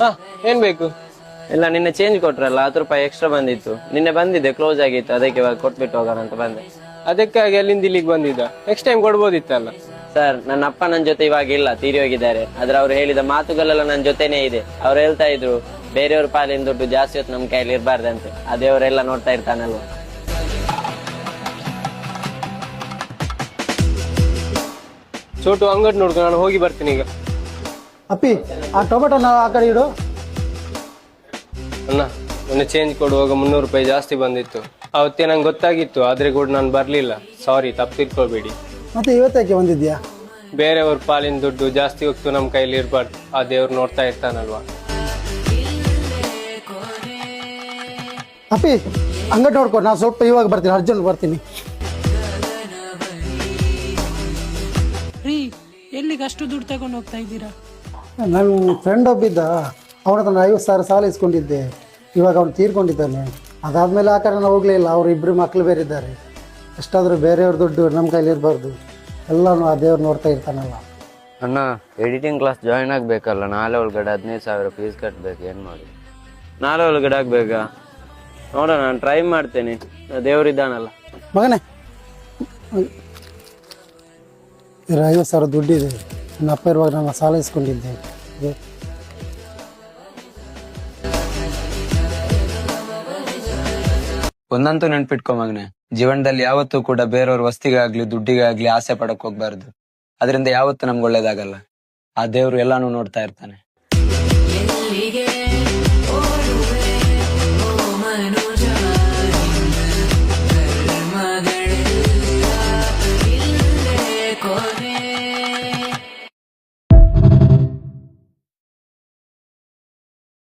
ಹಾ, ಏನ್ ಬೇಕು? ಇಲ್ಲ, ನಿನ್ನೆ ಚೇಂಜ್ ಕೊಟ್ರಲ್ಲ, 10 ರೂಪಾಯಿ ಎಕ್ಸ್ಟ್ರಾ ಬಂದಿತ್ತು. ನಿನ್ನೆ ಬಂದಿದೆ, ಕ್ಲೋಸ್ ಆಗಿತ್ತು, ಅದಕ್ಕೆ ಇವಾಗ ಕೊಟ್ಬಿಟ್ಟು ಹೋಗೋಣ ಅಂತ ಬಂದೆ. ಅದಕ್ಕಾಗಿ ಅಲ್ಲಿಂದ ಇಲ್ಲಿಗೆ ಬಂದಿದ್ದ. Next time ಕೊಡ್ಬೋದಿತ್ತಲ್ಲ. ಸರ್, ನನ್ನ ಅಪ್ಪ ನನ್ನ ಜೊತೆ ಇವಾಗ ಇಲ್ಲ, ತೀರಿ ಹೋಗಿದ್ದಾರೆ. ಆದ್ರೆ ಅವ್ರು ಹೇಳಿದ ಮಾತುಗಳೆಲ್ಲ ನನ್ನ ಜೊತೆನೇ ಇದೆ. ಅವ್ರು ಹೇಳ್ತಾ ಇದ್ರು, ಬೇರೆಯವ್ರ ಪಾಲಿನ ದುಡ್ಡು ಜಾಸ್ತಿ ಹೊತ್ತು ನಮ್ಮ ಕೈಯಲ್ಲಿ ಇರಬಾರ್ದಂತೆ. ಅದೇವರೆಲ್ಲ ನೋಡ್ತಾ ಇರ್ತಾನಲ್ವ. ಚೋಟು, ಅಂಗಡಿ ನೋಡ್ಕೊ, ನಾನು ಹೋಗಿ ಬರ್ತೀನಿ ಈಗ. ಅಪ್ಪಿ, ಆ ಟೊಮೆಟೊನ ಆ ಕಡೆ ಇಡು. ಅಣ್ಣ, ಮೊನ್ನೆ ಚೇಂಜ್ ಕೊಡುವಾಗ 300 ರೂಪಾಯಿ ಜಾಸ್ತಿ ಬಂದಿತ್ತು. ಅವತ್ತೇ ನಂಗೆ ಗೊತ್ತಾಗಿತ್ತು, ಆದ್ರೆ ಕೂಡ ನಾನು ಬರ್ಲಿಲ್ಲ. ಸಾರಿ, ತಪ್ಪು ತಿಳ್ಕೊಳ್ಬೇಡಿ. ಮತ್ತೆ ಇವತ್ತಕ್ಕೆ ಬಂದಿದ್ಯಾ? ಬೇರೆಯವ್ರ ಪಾಲಿನ ದುಡ್ಡು ಜಾಸ್ತಿ ಹೋಗ್ತು ನಮ್ಮ ಕೈಲಿ ಇರ್ಬಾರ್ದು. ಆ ದೇವ್ರು ನೋಡ್ತಾ ಇರ್ತಾನಲ್ವಾ. ಅಪ್ಪಿ, ಅಂಗಡಿ ನೋಡ್ಕೊ, ನಾನು ಸ್ವಲ್ಪ ಇವಾಗ ಬರ್ತೀನಿ, ಅರ್ಜೆಂಟ್ ಬರ್ತೀನಿ. ರೀ, ಎಲ್ಲಿಗೆ ಅಷ್ಟು ದುಡ್ಡು ತಗೊಂಡು ಹೋಗ್ತಾ ಇದ್ದೀರಾ? ನನ್ನ ಫ್ರೆಂಡ್ ಒಬ್ಬಿದ್ದ, ಅವನ ಹತ್ರ ನಾನು 50,000 ಸಾಲ ಇಸ್ಕೊಂಡಿದ್ದೆ. ಇವಾಗ ಅವನು ತೀರ್ಕೊಂಡಿದ್ದಾನೆ. ಅದಾದಮೇಲೆ ಆ ಕಡೆ ನಾನು ಹೋಗಲೇ ಇಲ್ಲ. ಅವರು ಇಬ್ಬರು ಮಕ್ಕಳು ಬೇರೆ ಇದ್ದಾರೆ. ಎಷ್ಟಾದರೂ ಬೇರೆಯವ್ರ ದುಡ್ಡು ನಮ್ಮ ಕೈಲಿ ಇರಬಾರ್ದು. ಎಲ್ಲನೂ ಆ ದೇವ್ರು ನೋಡ್ತಾ ಇರ್ತಾನಲ್ಲ. ಅಣ್ಣ, ಎಡಿಟಿಂಗ್ ಕ್ಲಾಸ್ ಜಾಯ್ನ್ ಆಗ್ಬೇಕಲ್ಲ, ನಾಳೆ ಒಳಗಡೆ 15,000 ಫೀಸ್ ಕಟ್ಬೇಕು. ಏನ್ ಮಾಡಿ? ನಾಳೆ ಒಳಗಡೆ ಆಗ್ಬೇಕಾ? ನೋಡೋಣ, ನಾನು ಟ್ರೈ ಮಾಡ್ತೇನೆ. ದೇವ್ರಿದ್ದಾನಲ್ಲ. ಮಗನೇ, ಇರೋ 50,000 ದುಡ್ಡಿದೆ. ನನ್ನ ಅಪ್ಪ ಇರುವಾಗ ನಾನು ಸಾಲ ಇಸ್ಕೊಂಡಿದ್ದೆ. ಒಂದಂತೂ ನೆನ್ಪಿಟ್ಕೊ ಮಗನೆ, ಜೀವನದಲ್ಲಿ ಯಾವತ್ತೂ ಕೂಡ ಬೇರೆಯವ್ರ ವಸ್ತಿಗಾಗ್ಲಿ ದುಡ್ಡಿಗಾಗ್ಲಿ ಆಸೆ ಪಡಕ್ ಹೋಗ್ಬಾರ್ದು. ಅದರಿಂದ ಯಾವತ್ತೂ ನಮ್ಗೆ ಒಳ್ಳೇದಾಗಲ್ಲ. ಆ ದೇವ್ರು ಎಲ್ಲಾನು ನೋಡ್ತಾ ಇರ್ತಾನೆ.